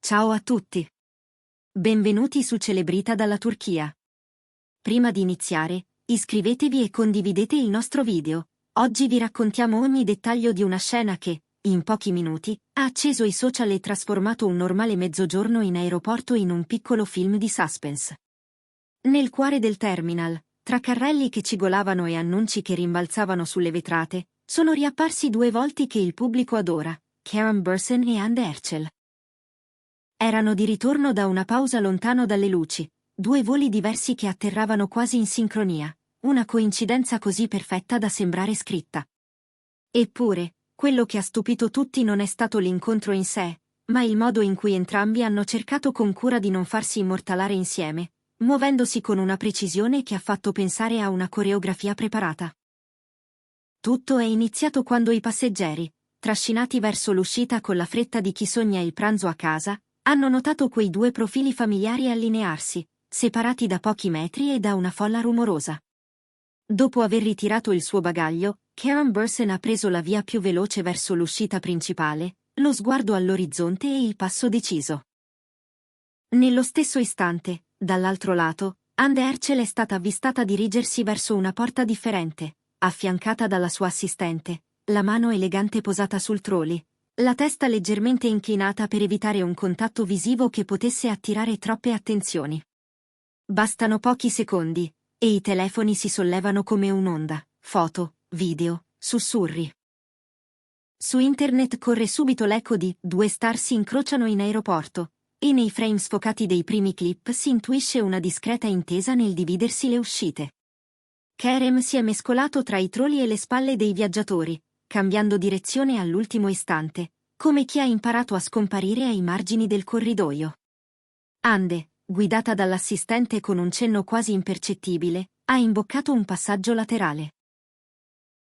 Ciao a tutti. Benvenuti su Celebrita dalla Turchia. Prima di iniziare, iscrivetevi e condividete il nostro video. Oggi vi raccontiamo ogni dettaglio di una scena che, in pochi minuti, ha acceso i social e trasformato un normale mezzogiorno in aeroporto in un piccolo film di suspense. Nel cuore del terminal, tra carrelli che cigolavano e annunci che rimbalzavano sulle vetrate, sono riapparsi due volti che il pubblico adora, Karen Bursen e Hande Erçel. Erano di ritorno da una pausa lontano dalle luci, due voli diversi che atterravano quasi in sincronia, una coincidenza così perfetta da sembrare scritta. Eppure, quello che ha stupito tutti non è stato l'incontro in sé, ma il modo in cui entrambi hanno cercato con cura di non farsi immortalare insieme, muovendosi con una precisione che ha fatto pensare a una coreografia preparata. Tutto è iniziato quando i passeggeri, trascinati verso l'uscita con la fretta di chi sogna il pranzo a casa, hanno notato quei due profili familiari allinearsi, separati da pochi metri e da una folla rumorosa. Dopo aver ritirato il suo bagaglio, Karen Bursen ha preso la via più veloce verso l'uscita principale, lo sguardo all'orizzonte e il passo deciso. Nello stesso istante, dall'altro lato, Hande Erçel è stata avvistata dirigersi verso una porta differente, affiancata dalla sua assistente, la mano elegante posata sul trolley, la testa leggermente inclinata per evitare un contatto visivo che potesse attirare troppe attenzioni. Bastano pochi secondi, e i telefoni si sollevano come un'onda, foto, video, sussurri. Su internet corre subito l'eco di "due star si incrociano in aeroporto", e nei frame sfocati dei primi clip si intuisce una discreta intesa nel dividersi le uscite. Kerem si è mescolato tra i troli e le spalle dei viaggiatori, cambiando direzione all'ultimo istante, come chi ha imparato a scomparire ai margini del corridoio. Hande, guidata dall'assistente con un cenno quasi impercettibile, ha imboccato un passaggio laterale.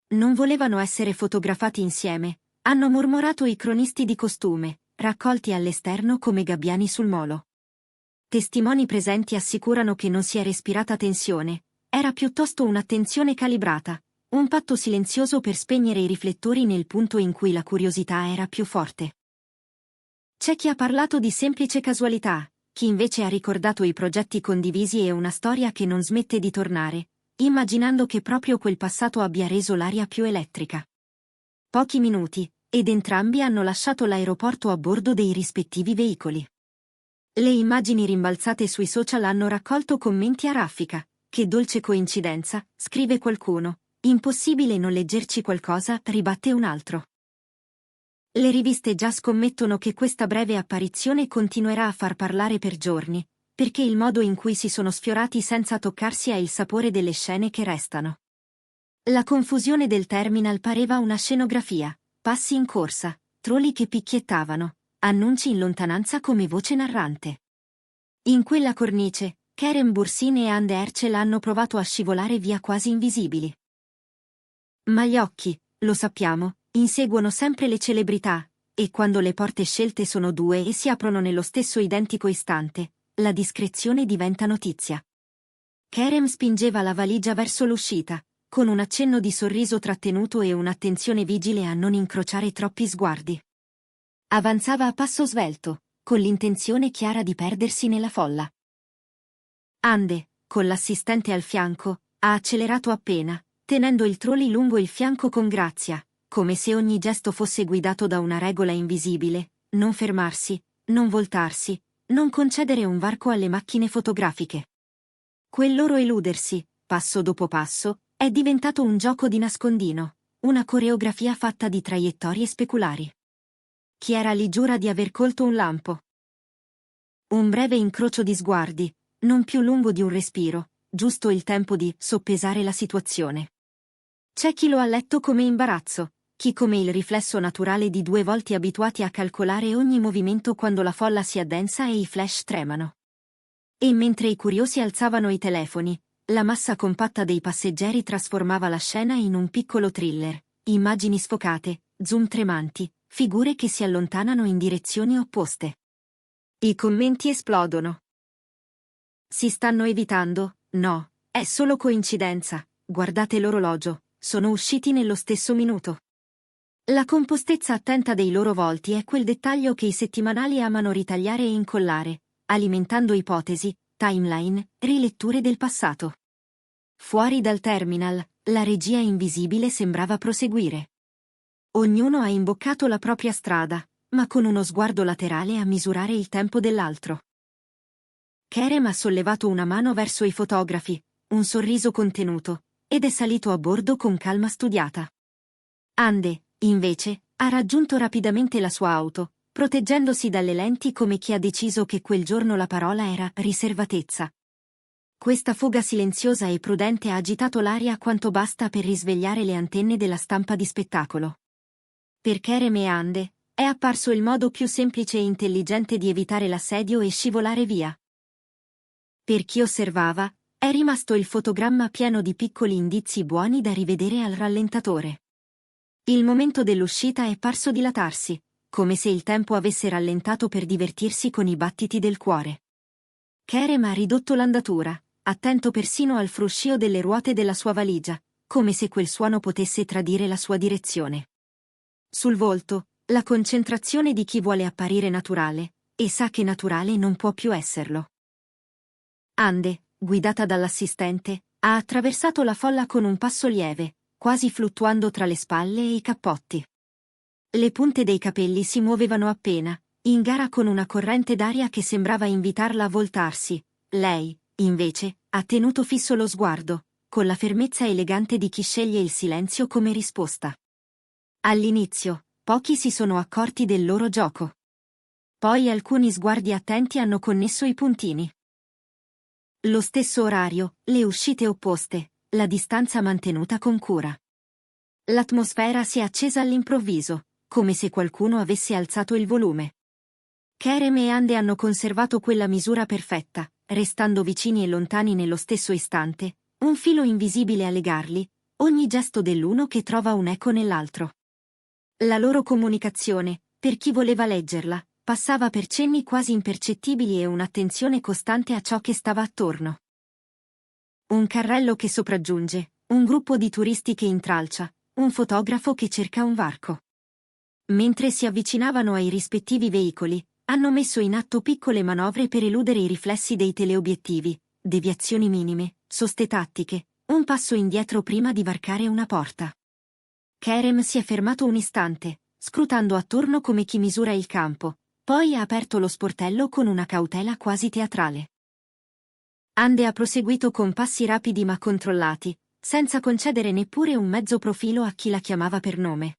Non volevano essere fotografati insieme, hanno mormorato i cronisti di costume, raccolti all'esterno come gabbiani sul molo. Testimoni presenti assicurano che non si è respirata tensione, era piuttosto un'attenzione calibrata, un patto silenzioso per spegnere i riflettori nel punto in cui la curiosità era più forte. C'è chi ha parlato di semplice casualità, chi invece ha ricordato i progetti condivisi e una storia che non smette di tornare, immaginando che proprio quel passato abbia reso l'aria più elettrica. Pochi minuti, ed entrambi hanno lasciato l'aeroporto a bordo dei rispettivi veicoli. Le immagini rimbalzate sui social hanno raccolto commenti a raffica. Che dolce coincidenza, scrive qualcuno. Impossibile non leggerci qualcosa, ribatte un altro. Le riviste già scommettono che questa breve apparizione continuerà a far parlare per giorni, perché il modo in cui si sono sfiorati senza toccarsi ha il sapore delle scene che restano. La confusione del terminal pareva una scenografia, passi in corsa, trolli che picchiettavano, annunci in lontananza come voce narrante. In quella cornice, Keren Bursin e Hande Erçel hanno provato a scivolare via quasi invisibili. Ma gli occhi, lo sappiamo, inseguono sempre le celebrità, e quando le porte scelte sono due e si aprono nello stesso identico istante, la discrezione diventa notizia. Kerem spingeva la valigia verso l'uscita, con un accenno di sorriso trattenuto e un'attenzione vigile a non incrociare troppi sguardi. Avanzava a passo svelto, con l'intenzione chiara di perdersi nella folla. Hande, con l'assistente al fianco, ha accelerato appena, tenendo il trolley lungo il fianco con grazia, come se ogni gesto fosse guidato da una regola invisibile: non fermarsi, non voltarsi, non concedere un varco alle macchine fotografiche. Quel loro eludersi, passo dopo passo, è diventato un gioco di nascondino, una coreografia fatta di traiettorie speculari. Chi era lì giura di aver colto un lampo. Un breve incrocio di sguardi, non più lungo di un respiro, giusto il tempo di soppesare la situazione. C'è chi lo ha letto come imbarazzo, chi come il riflesso naturale di due volti abituati a calcolare ogni movimento quando la folla si addensa e i flash tremano. E mentre i curiosi alzavano i telefoni, la massa compatta dei passeggeri trasformava la scena in un piccolo thriller, immagini sfocate, zoom tremanti, figure che si allontanano in direzioni opposte. I commenti esplodono. Si stanno evitando? No, è solo coincidenza, guardate l'orologio, sono usciti nello stesso minuto. La compostezza attenta dei loro volti è quel dettaglio che i settimanali amano ritagliare e incollare, alimentando ipotesi, timeline, riletture del passato. Fuori dal terminal, la regia invisibile sembrava proseguire. Ognuno ha imboccato la propria strada, ma con uno sguardo laterale a misurare il tempo dell'altro. Kerem ha sollevato una mano verso i fotografi, un sorriso contenuto, ed è salito a bordo con calma studiata. Ande, invece, ha raggiunto rapidamente la sua auto, proteggendosi dalle lenti come chi ha deciso che quel giorno la parola era riservatezza. Questa fuga silenziosa e prudente ha agitato l'aria quanto basta per risvegliare le antenne della stampa di spettacolo. Per Kerem e Ande, è apparso il modo più semplice e intelligente di evitare l'assedio e scivolare via. Per chi osservava, è rimasto il fotogramma pieno di piccoli indizi buoni da rivedere al rallentatore. Il momento dell'uscita è parso dilatarsi, come se il tempo avesse rallentato per divertirsi con i battiti del cuore. Kerem ha ridotto l'andatura, attento persino al fruscio delle ruote della sua valigia, come se quel suono potesse tradire la sua direzione. Sul volto, la concentrazione di chi vuole apparire naturale, e sa che naturale non può più esserlo. Ande, guidata dall'assistente, ha attraversato la folla con un passo lieve, quasi fluttuando tra le spalle e i cappotti. Le punte dei capelli si muovevano appena, in gara con una corrente d'aria che sembrava invitarla a voltarsi. Lei, invece, ha tenuto fisso lo sguardo, con la fermezza elegante di chi sceglie il silenzio come risposta. All'inizio, pochi si sono accorti del loro gioco. Poi alcuni sguardi attenti hanno connesso i puntini. Lo stesso orario, le uscite opposte, la distanza mantenuta con cura. L'atmosfera si è accesa all'improvviso, come se qualcuno avesse alzato il volume. Kerem e Ande hanno conservato quella misura perfetta, restando vicini e lontani nello stesso istante, un filo invisibile a legarli, ogni gesto dell'uno che trova un eco nell'altro. La loro comunicazione, per chi voleva leggerla, passava per cenni quasi impercettibili e un'attenzione costante a ciò che stava attorno. Un carrello che sopraggiunge, un gruppo di turisti che intralcia, un fotografo che cerca un varco. Mentre si avvicinavano ai rispettivi veicoli, hanno messo in atto piccole manovre per eludere i riflessi dei teleobiettivi, deviazioni minime, soste tattiche, un passo indietro prima di varcare una porta. Kerem si è fermato un istante, scrutando attorno come chi misura il campo, poi ha aperto lo sportello con una cautela quasi teatrale. Ande ha proseguito con passi rapidi ma controllati, senza concedere neppure un mezzo profilo a chi la chiamava per nome.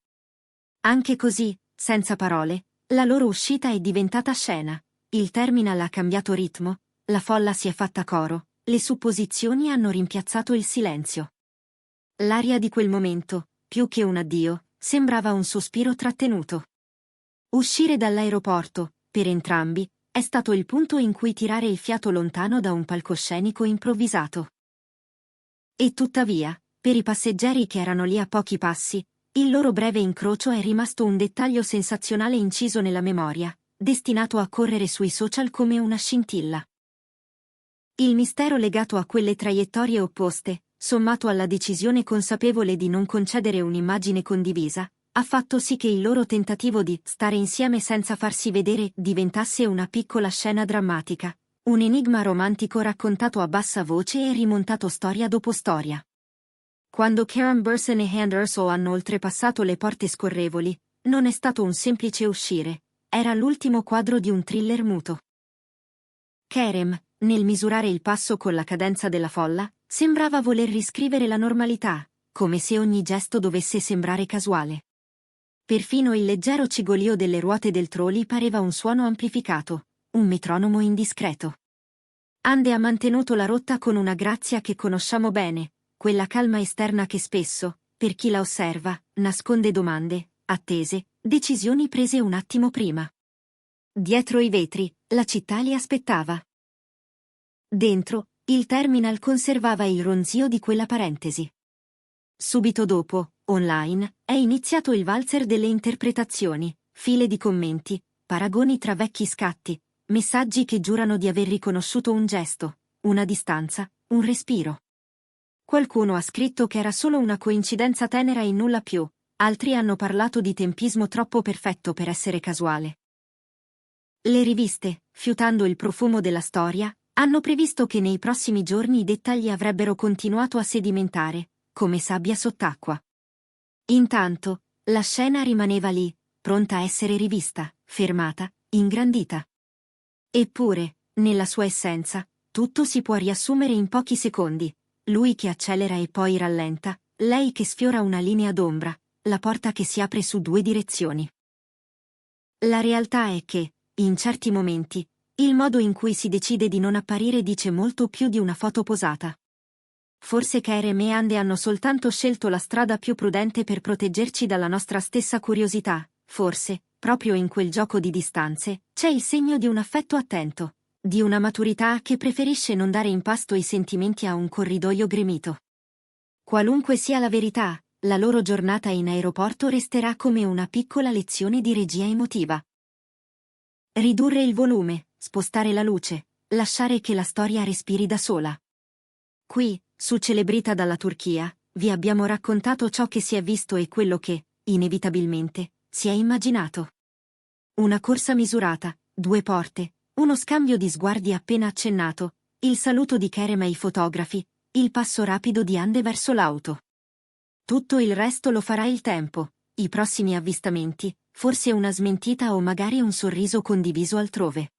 Anche così, senza parole, la loro uscita è diventata scena, il terminal ha cambiato ritmo, la folla si è fatta coro, le supposizioni hanno rimpiazzato il silenzio. L'aria di quel momento, più che un addio, sembrava un sospiro trattenuto. Uscire dall'aeroporto, per entrambi, è stato il punto in cui tirare il fiato lontano da un palcoscenico improvvisato. E tuttavia, per i passeggeri che erano lì a pochi passi, il loro breve incrocio è rimasto un dettaglio sensazionale inciso nella memoria, destinato a correre sui social come una scintilla. Il mistero legato a quelle traiettorie opposte, sommato alla decisione consapevole di non concedere un'immagine condivisa, ha fatto sì che il loro tentativo di stare insieme senza farsi vedere diventasse una piccola scena drammatica, un enigma romantico raccontato a bassa voce e rimontato storia dopo storia. Quando Karen Burson e Henderson hanno oltrepassato le porte scorrevoli, non è stato un semplice uscire, era l'ultimo quadro di un thriller muto. Kerem, nel misurare il passo con la cadenza della folla, sembrava voler riscrivere la normalità, come se ogni gesto dovesse sembrare casuale. Perfino il leggero cigolio delle ruote del trolley pareva un suono amplificato, un metronomo indiscreto. Ande ha mantenuto la rotta con una grazia che conosciamo bene, quella calma esterna che spesso, per chi la osserva, nasconde domande, attese, decisioni prese un attimo prima. Dietro i vetri, la città li aspettava. Dentro, il terminal conservava il ronzio di quella parentesi. Subito dopo, online, è iniziato il valzer delle interpretazioni, file di commenti, paragoni tra vecchi scatti, messaggi che giurano di aver riconosciuto un gesto, una distanza, un respiro. Qualcuno ha scritto che era solo una coincidenza tenera e nulla più, altri hanno parlato di tempismo troppo perfetto per essere casuale. Le riviste, fiutando il profumo della storia, hanno previsto che nei prossimi giorni i dettagli avrebbero continuato a sedimentare, come sabbia sott'acqua. Intanto, la scena rimaneva lì, pronta a essere rivista, fermata, ingrandita. Eppure, nella sua essenza, tutto si può riassumere in pochi secondi. Lui che accelera e poi rallenta, lei che sfiora una linea d'ombra, la porta che si apre su due direzioni. La realtà è che, in certi momenti, il modo in cui si decide di non apparire dice molto più di una foto posata. Forse Kerem e Ande hanno soltanto scelto la strada più prudente per proteggerci dalla nostra stessa curiosità, forse, proprio in quel gioco di distanze, c'è il segno di un affetto attento, di una maturità che preferisce non dare in pasto i sentimenti a un corridoio gremito. Qualunque sia la verità, la loro giornata in aeroporto resterà come una piccola lezione di regia emotiva. Ridurre il volume, spostare la luce, lasciare che la storia respiri da sola. Qui, su Celebrita dalla Turchia, vi abbiamo raccontato ciò che si è visto e quello che, inevitabilmente, si è immaginato. Una corsa misurata, due porte, uno scambio di sguardi appena accennato, il saluto di Kerem ai fotografi, il passo rapido di Ande verso l'auto. Tutto il resto lo farà il tempo, i prossimi avvistamenti, forse una smentita o magari un sorriso condiviso altrove.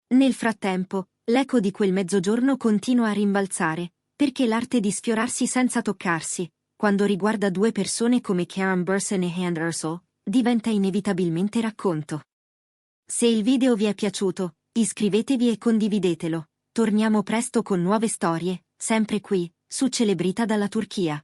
Nel frattempo, l'eco di quel mezzogiorno continua a rimbalzare, perché l'arte di sfiorarsi senza toccarsi, quando riguarda due persone come Karen Burson e Hand Ursel, diventa inevitabilmente racconto. Se il video vi è piaciuto, iscrivetevi e condividetelo. Torniamo presto con nuove storie, sempre qui, su Celebrita dalla Turchia.